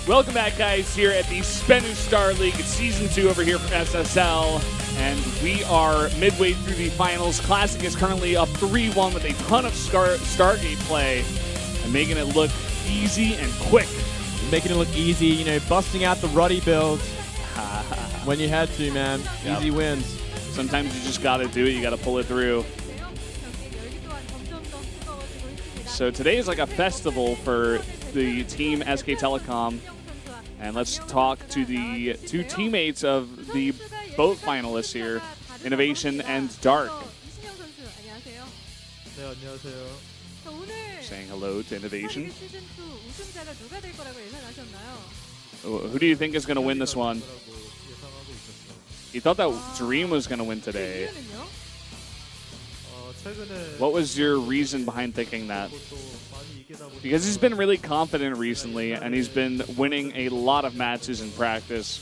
Welcome back, guys, here at the SBENU Star League. It's Season 2 over here from SSL, and we are midway through the finals. Classic is currently up 3-1 with a ton of Stargate play and making it look easy and quick. Making it look easy, you know, busting out the ruddy builds when you had to, man. Yep. Easy wins. Sometimes you just got to do it. You got to pull it through. So today is like a festival for the team SK Telecom. And let's talk to the two teammates of the both finalists here, Innovation and Dark. Saying hello to Innovation. Who do you think is going to win this one? You thought that Dream was going to win today. What was your reason behind thinking that? Because he's been really confident recently, and he's been winning a lot of matches in practice.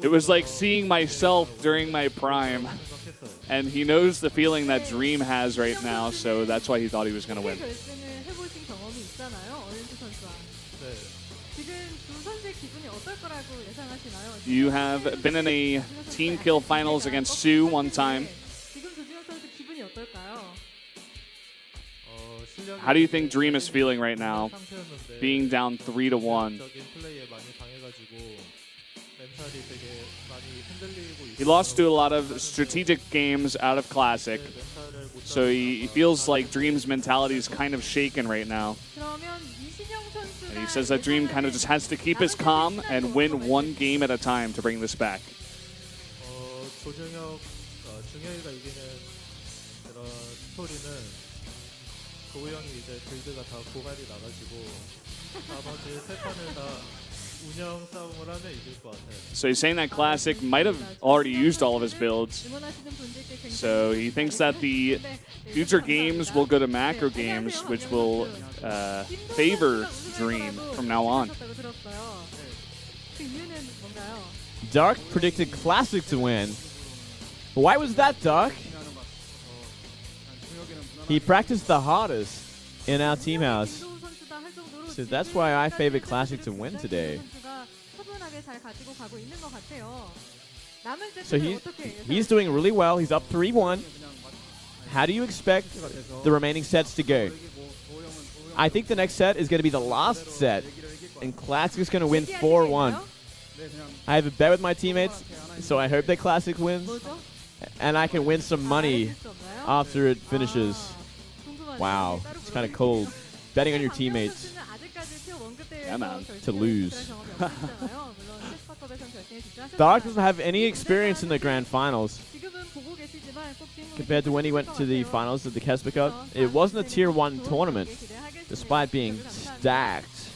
It was like seeing myself during my prime, and he knows the feeling that Dream has right now, so that's why he thought he was going to win. You have been in a team kill finals against Sue one time. How do you think Dream is feeling right now, being down 3-1? He lost to a lot of strategic games out of Classic, so he feels like Dream's mentality is kind of shaken right now. And he says that Dream kind of just has to keep his calm and win one game at a time to bring this back. So he's saying that Classic might have already used all of his builds. So he thinks that the future games will go to macro games, which will favor Dream from now on. Dark predicted Classic to win. Why was that, Dark? He practiced the hardest in our team house. So that's why I favor Classic to win today. So he's doing really well. He's up 3-1. How do you expect the remaining sets to go? I think the next set is going to be the last set, and Classic is going to win 4-1. I have a bet with my teammates, so I hope that Classic wins, and I can win some money after it finishes. Wow, it's kind of cold. Betting on your teammates to lose. Dark doesn't have any experience in the grand finals compared to when he went to the finals of the Kesper Cup. It wasn't a tier 1 tournament, despite being stacked.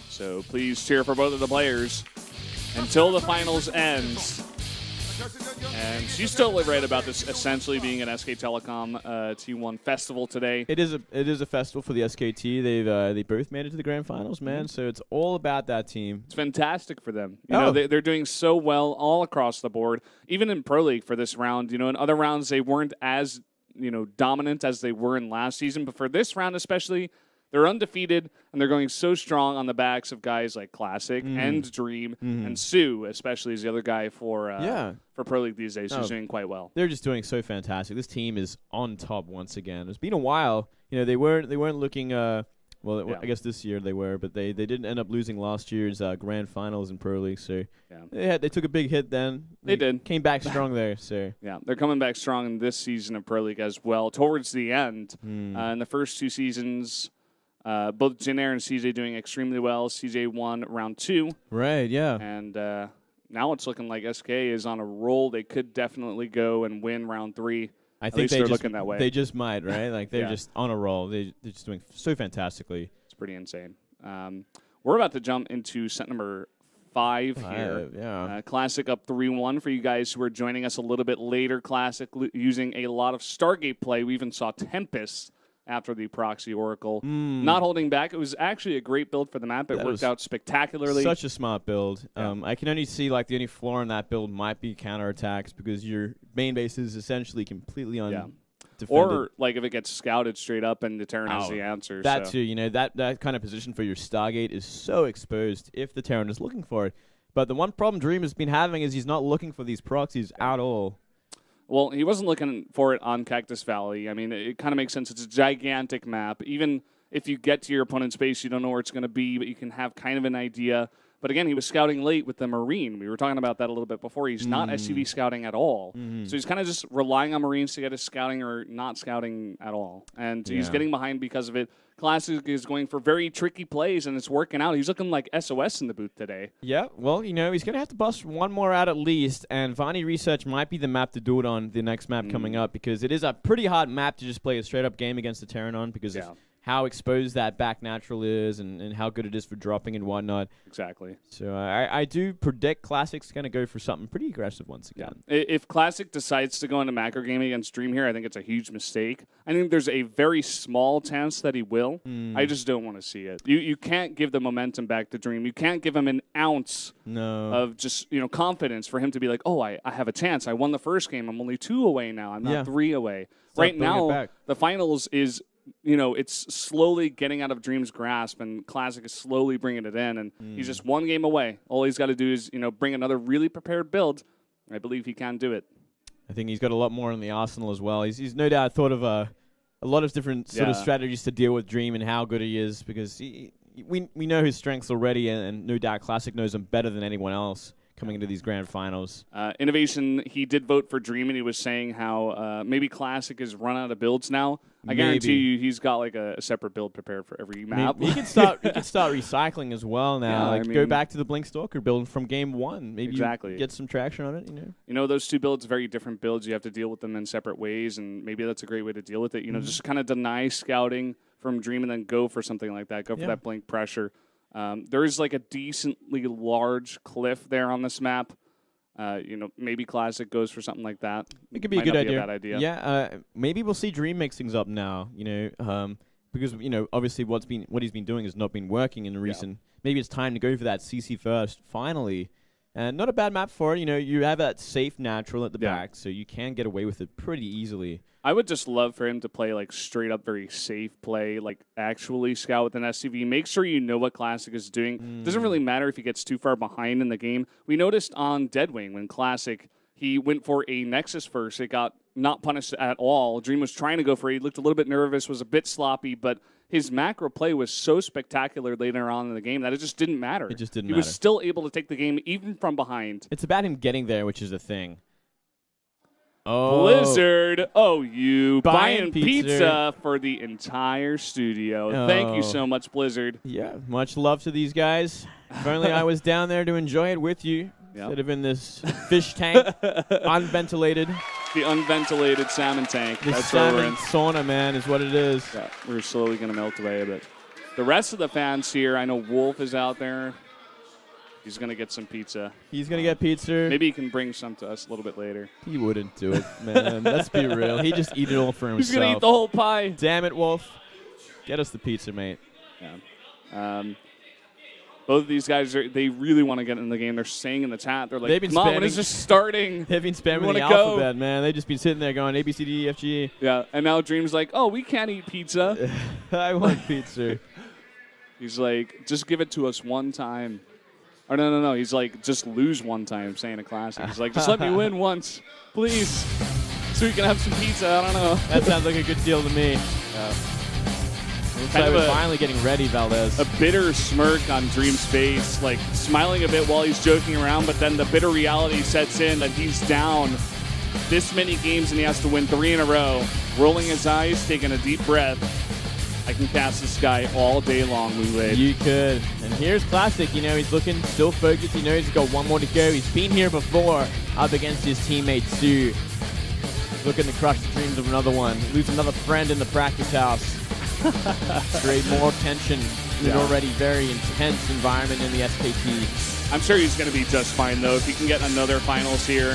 So please cheer for both of the players until the finals ends. And she's totally right about this essentially being an SK Telecom T1 festival today. It is a festival for the SKT. They both made it to the grand finals, man. So it's all about that team. It's fantastic for them. You know, they're doing so well all across the board. Even in Pro League for this round, you know, in other rounds they weren't as, you know, dominant as they were in last season, but for this round especially, they're undefeated, and they're going so strong on the backs of guys like Classic and Dream and Sue, especially as the other guy for Pro League these days, who's doing quite well. They're just doing so fantastic. This team is on top once again. It's been a while. You know, they weren't looking. I guess this year they were, but they didn't end up losing last year's grand finals in Pro League. So they took a big hit then. They did. Came back strong there. So yeah, they're coming back strong in this season of Pro League as well. Towards the end, in the first two seasons. Both Jinair and CJ doing extremely well. CJ won round 2. Right, yeah. And now it's looking like SK is on a roll. They could definitely go and win round 3. I think they're looking that way. They just might, right? Like they're just on a roll. They're just doing so fantastically. It's pretty insane. We're about to jump into set number 5 here. Yeah. Classic up 3-1 for you guys who are joining us a little bit later. Classic using a lot of Stargate play. We even saw Tempest after the Proxy Oracle. Not holding back. It was actually a great build for the map. It worked out spectacularly. Such a smart build. I can only see like the only flaw in that build might be counterattacks because your main base is essentially completely undefended. Or like if it gets scouted straight up and the Terran has the answer. That too, you know, that kind of position for your Stargate is so exposed if the Terran is looking for it. But the one problem Dream has been having is he's not looking for these proxies at all. Well, he wasn't looking for it on Cactus Valley. I mean, it kind of makes sense. It's a gigantic map. Even if you get to your opponent's base, you don't know where it's going to be, but you can have kind of an idea. But again, he was scouting late with the Marine. We were talking about that a little bit before. He's not SCV scouting at all. So he's kind of just relying on Marines to get his scouting or not scouting at all. And he's getting behind because of it. Classic is going for very tricky plays, and it's working out. He's looking like SOS in the booth today. Yeah, well, you know, he's going to have to bust one more out at least, and Vani Research might be the map to do it on the next map coming up because it is a pretty hard map to just play a straight-up game against the Terran on because of how exposed that back natural is and how good it is for dropping and whatnot. Exactly. So I do predict Classic's going to go for something pretty aggressive once again. If Classic decides to go into macro gaming against Dream here, I think it's a huge mistake. I think there's a very small chance that he will. I just don't want to see it. You can't give the momentum back to Dream. You can't give him an ounce of just confidence for him to be like, oh, I have a chance. I won the first game. I'm only 2 away now. I'm not 3 away. Right now, the finals is it's slowly getting out of Dream's grasp, and Classic is slowly bringing it in, and he's just 1 game away. All he's got to do is, bring another really prepared build. I believe he can do it. I think he's got a lot more in the arsenal as well. He's no doubt thought of a lot of different sort of strategies to deal with Dream and how good he is, because we know his strengths already, and no doubt Classic knows him better than anyone else coming into these grand finals. Innovation, he did vote for Dream, and he was saying how maybe Classic is run out of builds now. I guarantee you he's got like a separate build prepared for every map. He can start recycling as well now. Go back to the Blink Stalker build from game 1. Maybe get some traction on it. Those 2 builds, very different builds. You have to deal with them in separate ways, and maybe that's a great way to deal with it. Just kind of deny scouting from Dream and then go for something like that. Go for that blink pressure. There is like a decently large cliff there on this map. Maybe Classic goes for something like that. It could be a good idea. Bad idea. Yeah, maybe we'll see Dream mix things up now. Because obviously what he's been doing has not been working in recent. Maybe it's time to go for that CC first finally. And not a bad map for it. You have that safe natural at the back, so you can get away with it pretty easily. I would just love for him to play like straight up very safe play, like actually scout with an SCV. Make sure you know what Classic is doing. Doesn't really matter if he gets too far behind in the game. We noticed on Deadwing when Classic, he went for a Nexus first. It got not punished at all. Dream was trying to go for it. He looked a little bit nervous, was a bit sloppy, but his macro play was so spectacular later on in the game that it just didn't matter. It just didn't matter. He was still able to take the game even from behind. It's about him getting there, which is the thing. Oh. Blizzard, you buying pizza for the entire studio. Thank you so much, Blizzard. Yeah, much love to these guys. If only I was down there to enjoy it with you instead of in this fish tank, unventilated. The unventilated salmon tank. The salmon sauna, man, is what it is. Yeah, we're slowly going to melt away a bit. The rest of the fans here, I know Wolf is out there. He's going to get some pizza. He's going to get pizza. Maybe he can bring some to us a little bit later. He wouldn't do it, man. Let's be real. He'd just eat it all for himself. He's going to eat the whole pie. Damn it, Wolf. Get us the pizza, mate. Yeah. Both of these guys, they really want to get in the game. They're saying in the chat, they're like, come on, when is this starting? They've been spamming the alphabet, man. They've just been sitting there going A, B, C, D, E, F, G. Yeah, and now Dream's like, oh, we can't eat pizza. I want pizza. He's like, just give it to us one time. Or no. He's like, just lose one time, saying a Classic. He's like, just let me win once, please, so we can have some pizza. I don't know. That sounds like a good deal to me. Looks like we're finally getting ready, Valdez. A bitter smirk on Dream's face, like smiling a bit while he's joking around, but then the bitter reality sets in that he's down this many games and he has to win 3 in a row. Rolling his eyes, taking a deep breath. I can cast this guy all day long, Moonwave. You could. And here's Classic. He's looking still focused. He knows he's got 1 more to go. He's been here before up against his teammate, Sue. Looking to crush the dreams of another one. Lose another friend in the practice house. Create more tension in an already very intense environment in the SKT. I'm sure he's going to be just fine, though. If he can get another finals here,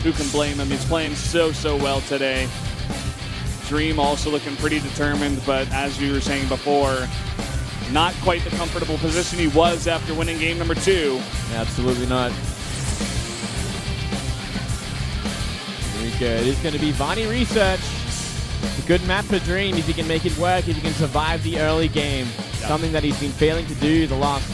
who can blame him? He's playing so well today. Dream also looking pretty determined, but as you were saying before, not quite the comfortable position he was after winning game number 2. Absolutely not. Here we go. It is going to be Vonnie Research. It's a good map for Dream if he can make it work, if he can survive the early game. Yep. Something that he's been failing to do the last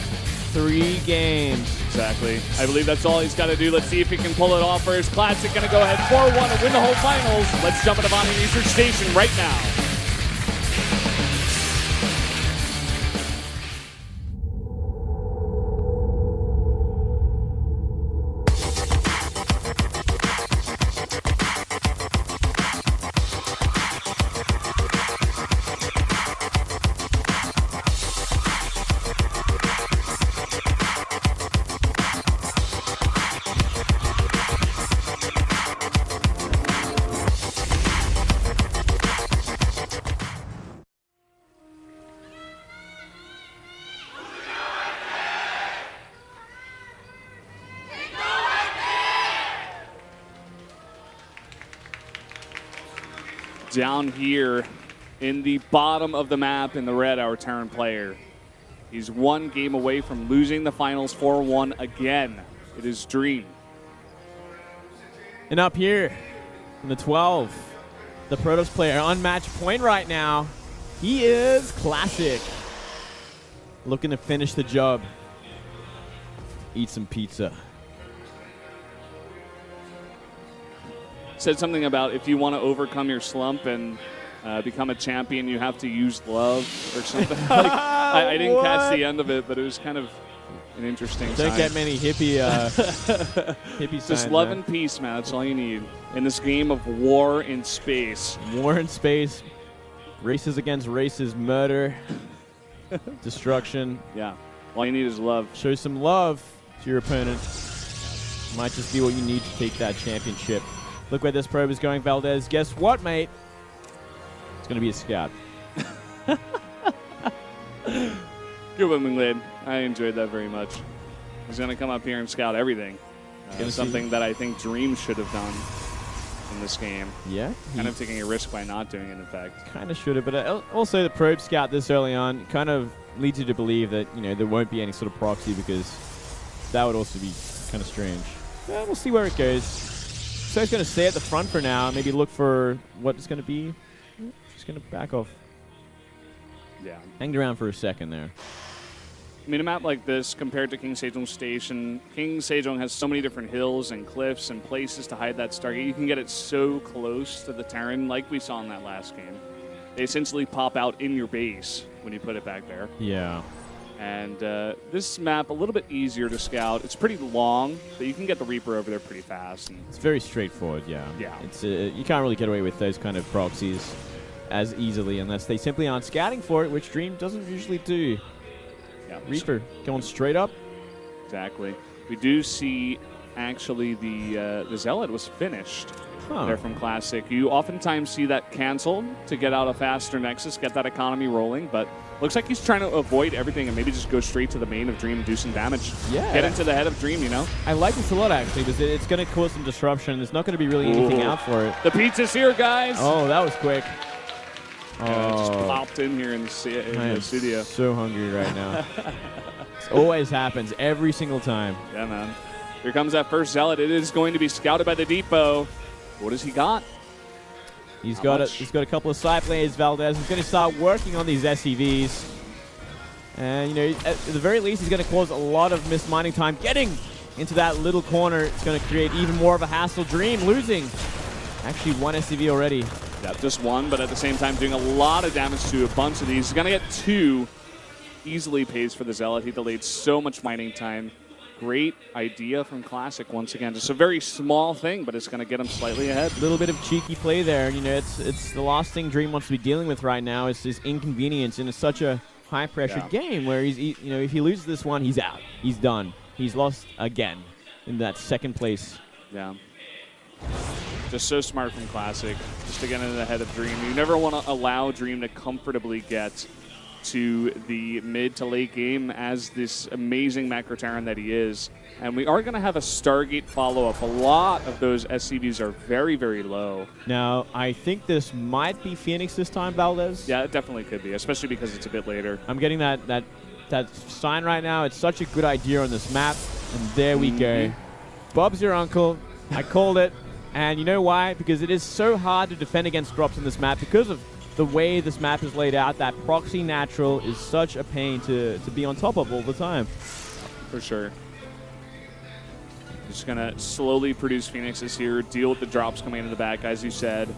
3 games. Exactly. I believe that's all he's got to do. Let's see if he can pull it off for his Classic. Going to go ahead 4-1 and win the whole finals. Let's jump into Vonnie Research Station right now. Down here in the bottom of the map in the red, our Terran player. He's 1 game away from losing the finals 4-1 again. It is Dream. And up here in the 12, the Protoss player on match point right now. He is Classic. Looking to finish the job. Eat some pizza. Said something about if you want to overcome your slump and become a champion, you have to use love or something. I didn't catch the end of it, but it was kind of an interesting Don't sign. get many hippie signs. Just love and peace, man. That's all you need in this game of war in space. War in space, races against races, murder, destruction. Yeah, all you need is love. Show some love to your opponent. Might just be what you need to take that championship. Look where this probe is going, Valdez. Guess what, mate? It's going to be a scout. Good one, Minglade. I enjoyed that very much. He's going to come up here and scout everything. Something that I think Dream should have done in this game. Yeah. Kind of taking a risk by not doing it, in fact. Kind of should have, but also the probe scout this early on kind of leads you to believe that, there won't be any sort of proxy, because that would also be kind of strange. Yeah, we'll see where it goes. So he's going to stay at the front for now, maybe look for what it's going to be. Just going to back off. Yeah. Hanged around for a second there. I mean, a map like this compared to King Sejong Station, King Sejong has so many different hills and cliffs and places to hide that Stargate. You can get it so close to the Terran, like we saw in that last game. They essentially pop out in your base when you put it back there. Yeah. And this map, a little bit easier to scout. It's pretty long, but you can get the Reaper over there pretty fast. And it's very straightforward, yeah. Yeah. It's you can't really get away with those kind of proxies as easily unless they simply aren't scouting for it, which Dream doesn't usually do. Yeah. Reaper going straight up. Exactly. We do see, actually, the Zealot was finished there from Classic. You oftentimes see that canceled to get out a faster Nexus, get that economy rolling, but looks like he's trying to avoid everything and maybe just go straight to the main of Dream and do some damage. Yeah. Get into the head of Dream, I like this a lot, actually, because it's going to cause some disruption. There's not going to be really anything out for it. The pizza's here, guys. Oh, that was quick. Just plopped in here in the studio. So hungry right now. This always happens every single time. Yeah, man. Here comes that first Zealot. It is going to be scouted by the Depot. What has he got? He's got a couple of side plays, Valdez. He's going to start working on these SCVs. And, at the very least, he's going to cause a lot of missed mining time. Getting into that little corner, it's going to create even more of a hassle. Dream losing. Actually, 1 SCV already. Yeah, just 1, but at the same time doing a lot of damage to a bunch of these. He's going to get 2 easily pays for the Zealot. He delayed so much mining time. Great idea from Classic once again. Just a very small thing, but it's going to get him slightly ahead. A little bit of cheeky play there. It's the last thing Dream wants to be dealing with right now. Is this inconvenience in such a high-pressured game where if he loses this one, he's out. He's done. He's lost again in that second place. Yeah. Just so smart from Classic, just to get into the head of Dream. You never want to allow Dream to comfortably get to the mid to late game as this amazing macro Terran that he is. And we are going to have a Stargate follow-up. A lot of those SCVs are very, very low. Now, I think this might be Phoenix this time, Valdez. Yeah, it definitely could be, especially because it's a bit later. I'm getting that sign right now. It's such a good idea on this map. And there we go. Bob's your uncle. I called it. And you know why? Because it is so hard to defend against drops in this map because of the way this map is laid out. That proxy natural is such a pain to be on top of all the time. For sure. Just going to slowly produce Phoenixes here, deal with the drops coming into the back, as you said.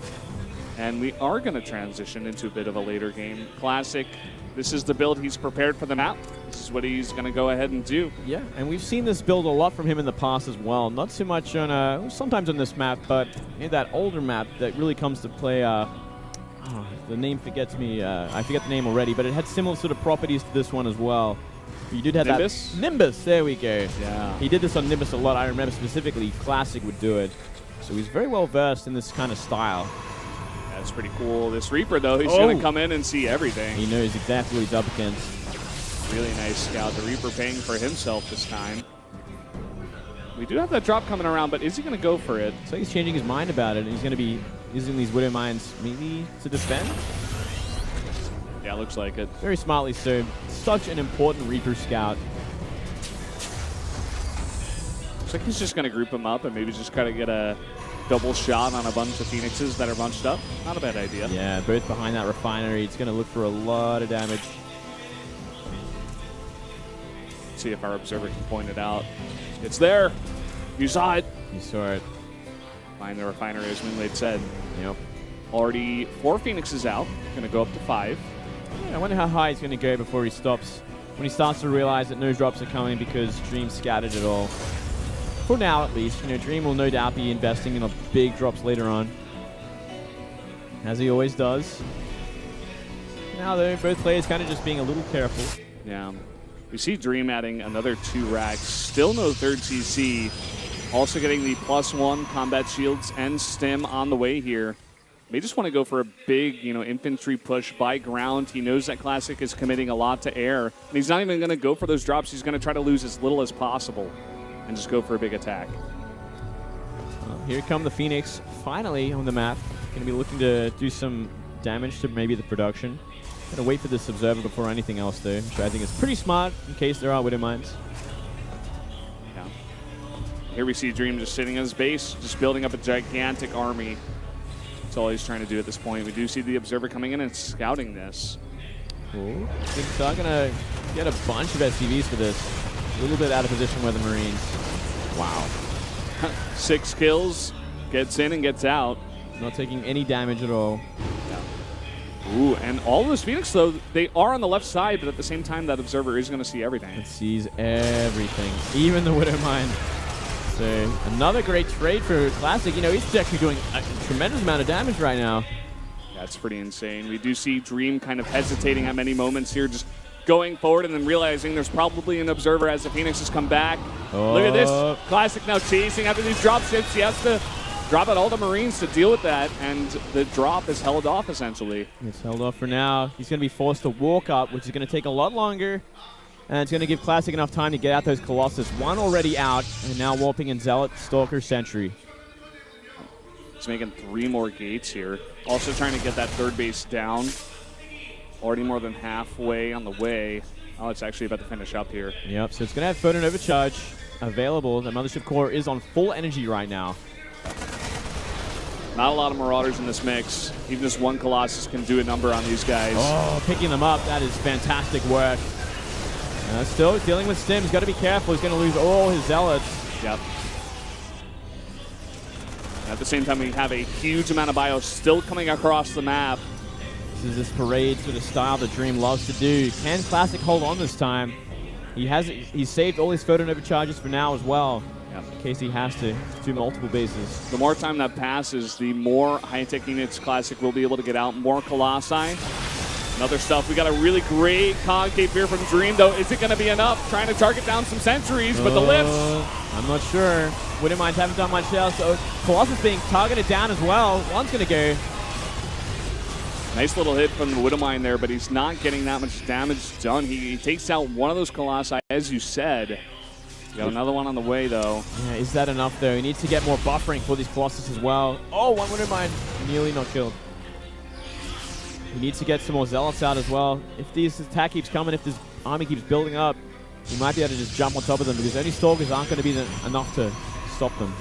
And we are going to transition into a bit of a later game. Classic. This is the build he's prepared for the map. This is what he's going to go ahead and do. Yeah, and we've seen this build a lot from him in the past as well. Not so much on, sometimes on this map, but in that older map that really comes to play. The name forgets me. I forget the name already, but it had similar sort of properties to this one as well. You did have Nimbus? That Nimbus, there we go. Yeah. He did this on Nimbus a lot. I remember specifically Classic would do it. So he's very well versed in this kind of style. That's pretty cool. This Reaper, though, he's going to come in and see everything. He knows exactly what he's up against. Really nice scout. The Reaper paying for himself this time. We do have that drop coming around, but is he going to go for it? So he's changing his mind about it, and he's going to be using these Widow Mines maybe to defend? Yeah, looks like it. Very smartly so. Such an important Reaper scout. Looks like he's just going to group him up and maybe just kind of get a double shot on a bunch of Phoenixes that are bunched up. Not a bad idea. Yeah, both behind that refinery. It's going to look for a lot of damage. Let's see if our observer can point it out. It's there. You saw it. You saw it. Find the refinery, as Moonblade said. Yep. Already 4 Phoenixes out. Going to go up to 5. Yeah, I wonder how high he's going to go before he stops. When he starts to realize that no drops are coming because Dream scattered it all. For now, at least. You know, Dream will no doubt be investing in big drops later on. As he always does. Now, though, both players kind of just being a little careful. Yeah. We see Dream adding another 2 racks. Still no third CC. Also getting the +1 combat shields and stim on the way here. May just want to go for a big, infantry push by ground. He knows that Classic is committing a lot to air. And he's not even going to go for those drops. He's going to try to lose as little as possible and just go for a big attack. Here come the Phoenix, finally on the map. Going to be looking to do some damage to maybe the production. Going to wait for this Observer before anything else, though, which I think is pretty smart in case there are Widow Mines. Yeah. Here we see Dream just sitting on his base, just building up a gigantic army. That's all he's trying to do at this point. We do see the Observer coming in and scouting this. Cool. I think they're going to get a bunch of SCVs for this. A little bit out of position with the Marines. Wow. 6 kills, gets in and gets out. Not taking any damage at all. Yeah. Ooh, and all of those Phoenix, though, they are on the left side, but at the same time, that Observer is going to see everything. It sees everything, even the Widow Mine. So another great trade for Classic. You know, he's actually doing a tremendous amount of damage right now. That's pretty insane. We do see Dream kind of hesitating at many moments here, just going forward and then realizing there's probably an Observer as the Phoenixes come back. Oh. Look at this. Classic now chasing after these drop ships. He has to drop out all the Marines to deal with that, and the drop is held off, essentially. It's held off for now. He's going to be forced to walk up, which is going to take a lot longer. And it's going to give Classic enough time to get out those Colossus. 1 already out, and now warping in Zealot, Stalker, Sentry. He's making 3 more gates here. Also trying to get that third base down. Already more than halfway on the way. Oh, it's actually about to finish up here. Yep, so it's going to have Photon Overcharge available. The Mothership Core is on full energy right now. Not a lot of Marauders in this mix. Even just 1 Colossus can do a number on these guys. Oh, picking them up. That is fantastic work. Still dealing with Stim. He's got to be careful. He's going to lose all his Zealots. Yep. At the same time, we have a huge amount of bios still coming across the map. This is this parade sort of style that Dream loves to do. Can Classic hold on this time? He's saved all his Photon Overcharges for now as well. Yep. In case he has to do multiple bases. The more time that passes, the more high-tech units Classic will be able to get out. More Colossi. And other stuff. We got a really great concave here from Dream, though. Is it going to be enough? Trying to target down some sentries, but the lifts. I'm not sure. Wouldn't mind haven't done much else. So Colossus being targeted down as well. One's going to go. Nice little hit from the Widowmine there, but he's not getting that much damage done. He takes out one of those Colossi, as you said. Got another one on the way, though. Yeah, is that enough, though? He needs to get more buffering for these Colossus as well. Oh, one Widowmine nearly not killed. He needs to get some more Zealots out as well. If this attack keeps coming, if this army keeps building up, he might be able to just jump on top of them because only Stalkers aren't going to be enough to stop them.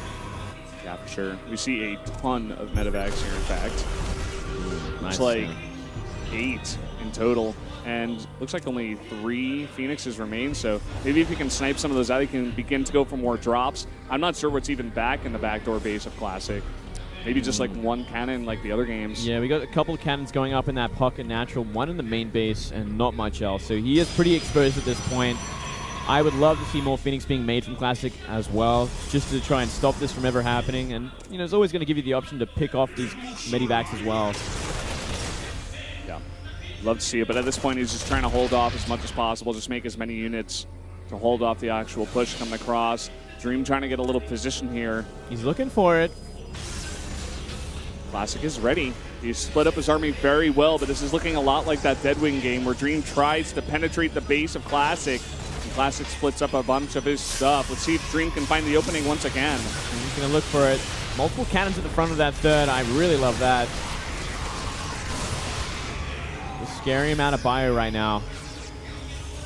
Yeah, for sure. We see a ton of medevacs here, in fact. Nice. It's like 8 in total. And looks like only 3 Phoenixes remain, so maybe if you can snipe some of those out, you can begin to go for more drops. I'm not sure what's even back in the backdoor base of Classic. Maybe just like one cannon like the other games. Yeah, we got a couple of cannons going up in that pocket natural, one in the main base, and not much else. So he is pretty exposed at this point. I would love to see more Phoenix being made from Classic as well, just to try and stop this from ever happening. And, you know, it's always going to give you the option to pick off these medivacs as well. Yeah, love to see it. But at this point, he's just trying to hold off as much as possible, just make as many units to hold off the actual push coming across. Dream trying to get a little position here. He's looking for it. Classic is ready. He split up his army very well, but this is looking a lot like that Deadwing game where Dream tries to penetrate the base of Classic. And Classic splits up a bunch of his stuff. Let's see if Dream can find the opening once again. And he's going to look for it. Multiple cannons at the front of that third. I really love that. A scary amount of bio right now.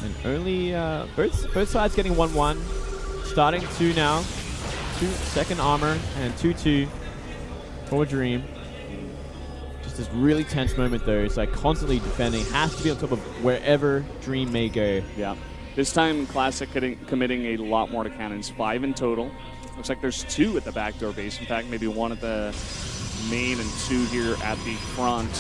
And only both sides getting 1-1. Starting 2 now. 2 second armor and 2-2 for Dream. Just this really tense moment though. It's like constantly defending. Has to be on top of wherever Dream may go. Yeah. This time Classic committing a lot more to cannons. 5 in total. Looks like there's 2 at the backdoor base. In fact, maybe 1 at the main and 2 here at the front.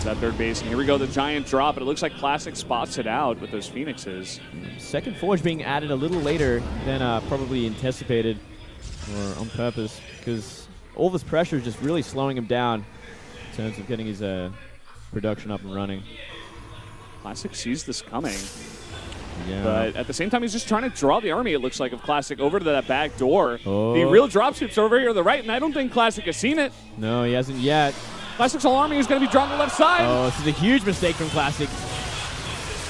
That third base. And here we go, the giant drop. But it looks like Classic spots it out with those Phoenixes. Second Forge being added a little later than probably anticipated or on purpose, because all this pressure is just really slowing him down in terms of getting his production up and running. Classic sees this coming. Yeah. But at the same time, he's just trying to draw the army, it looks like, of Classic over to that back door. Oh. The real dropship's over here to the right, and I don't think Classic has seen it. No, he hasn't yet. Classic's whole army is going to be drawn to the left side. Oh, this is a huge mistake from Classic.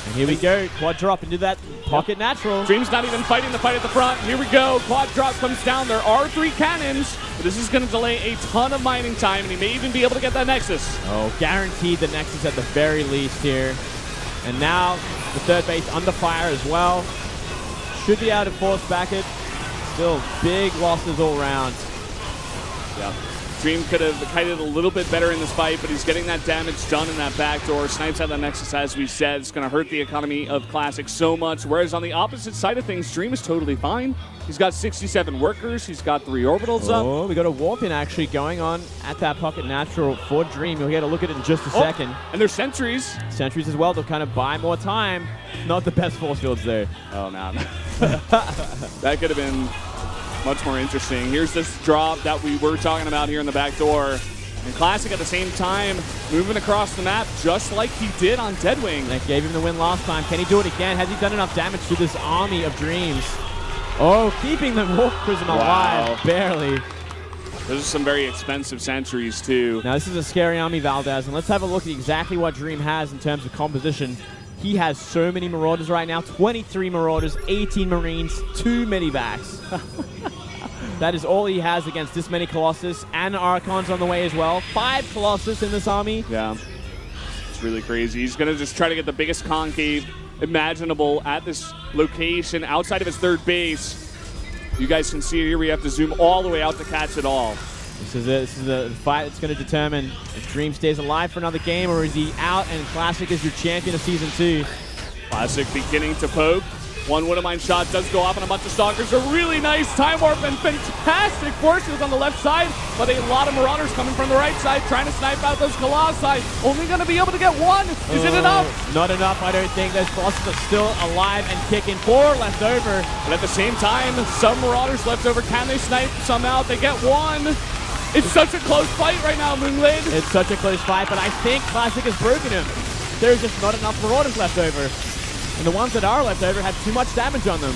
And here we go. Quad drop into that pocket natural. Dream's not even fighting the fight at the front. Here we go. Quad drop comes down. There are 3 cannons, but this is going to delay a ton of mining time, and he may even be able to get that Nexus. Oh, guaranteed the Nexus at the very least here. And now the third base under fire as well. Should be able to force back it. Still big losses all around. Yeah. Dream could have kited a little bit better in this fight, but he's getting that damage done in that back door. Snipes out that Nexus, as we said. It's going to hurt the economy of Classic so much, whereas on the opposite side of things, Dream is totally fine. He's got 67 workers. He's got 3 orbitals up. Oh, we got a warp-in actually going on at that pocket natural for Dream. You'll get a look at it in just a second. And there's sentries. Sentries as well. They'll kind of buy more time. Not the best force fields there. Oh, man. That could have been much more interesting. Here's this drop that we were talking about here in the back door. And Classic at the same time moving across the map just like he did on Deadwing. That gave him the win last time. Can he do it again? Has he done enough damage to this army of Dreams? Oh, keeping the Wolf Prism alive. Barely. Those are some very expensive sentries too. Now this is a scary army, Valdez, and let's have a look at exactly what Dream has in terms of composition. He has so many Marauders right now. 23 Marauders, 18 Marines, 2 Medivacs. That is all he has against this many Colossus, and Archons on the way as well. 5 Colossus in this army. Yeah, it's really crazy. He's going to just try to get the biggest concave imaginable at this location outside of his third base. You guys can see here we have to zoom all the way out to catch it all. This is a fight that's going to determine if Dream stays alive for another game or is he out and Classic is your champion of Season 2. Classic beginning to poke. One Widowmine shot does go off on a bunch of Stalkers. A really nice time warp and fantastic forces on the left side, but a lot of Marauders coming from the right side trying to snipe out those Colossi. Only going to be able to get 1. Is it enough? Not enough, I don't think. Those Colossus are still alive and kicking. 4 left over. But at the same time, some Marauders left over. Can they snipe some out? They get 1. It's such a close fight right now, Moonblade. It's such a close fight, but I think Classic has broken him. There's just not enough Marauders left over. And the ones that are left over had too much damage on them.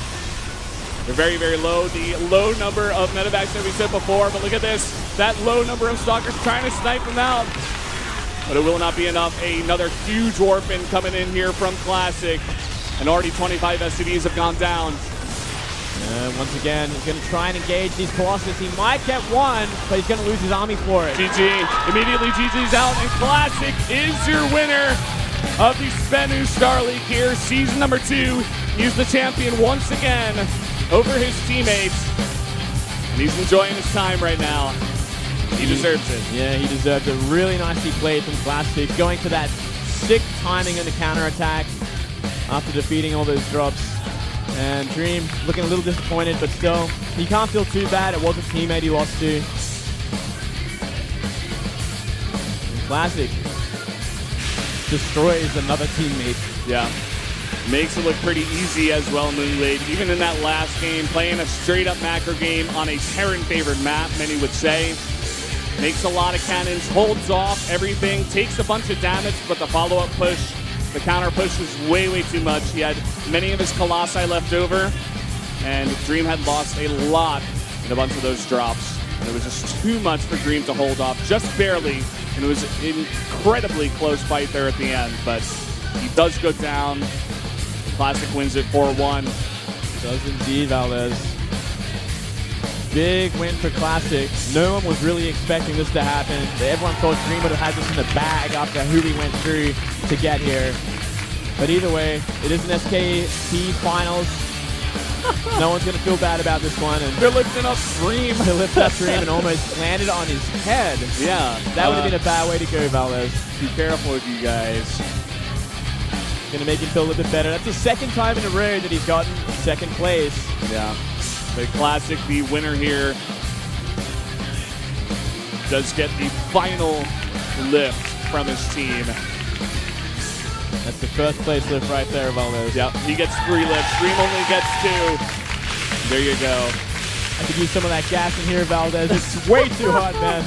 They're very, very low. The low number of medevacs that we said before, but look at this. That low number of Stalkers trying to snipe them out. but it will not be enough. Another huge Orphan coming in here from Classic, and already 25 SCVs have gone down. Once again, he's going to try and engage these Colossus. He might get one, but he's going to lose his army for it. GG. Immediately GG's out, and Classic is your winner of the SBENU Star League here. Season number 2. He's the champion once again over his teammates. And he's enjoying his time right now. He deserves it. Yeah, he deserves it. Really nicely played from Classic. Going for that sick timing on the counterattack after defeating all those drops. And Dream looking a little disappointed, but still, he can't feel too bad. It was a teammate he lost to. And Classic destroys another teammate. Yeah. Makes it look pretty easy as well, Moonblade. Even in that last game, playing a straight-up macro game on a Terran-favored map, many would say. Makes a lot of cannons, holds off everything, takes a bunch of damage, but the follow-up push, the counter push was way, way too much. He had many of his Colossi left over, and Dream had lost a lot in a bunch of those drops. And it was just too much for Dream to hold off, just barely. And it was an incredibly close fight there at the end, but he does go down. Classic wins it 4-1. Does indeed, Valdez. Big win for Classic. No one was really expecting this to happen. Everyone thought Dream would have had this in the bag after who he went through to get here. But either way, it is an SKT finals. No one's going to feel bad about this one. And they're lifting up Dream. They lifted up Dream and almost landed on his head. Yeah. That would have been a bad way to go, Valdez. Be careful with you guys. Going to make him feel a little bit better. That's the second time in a row that he's gotten second place. Yeah. But Classic, the winner here, does get the final lift from his team. That's the first place lift right there, Valdez. Yep, he gets 3 lifts. Dream only gets 2. There you go. I could use some of that gas in here, Valdez. It's way too hot, man.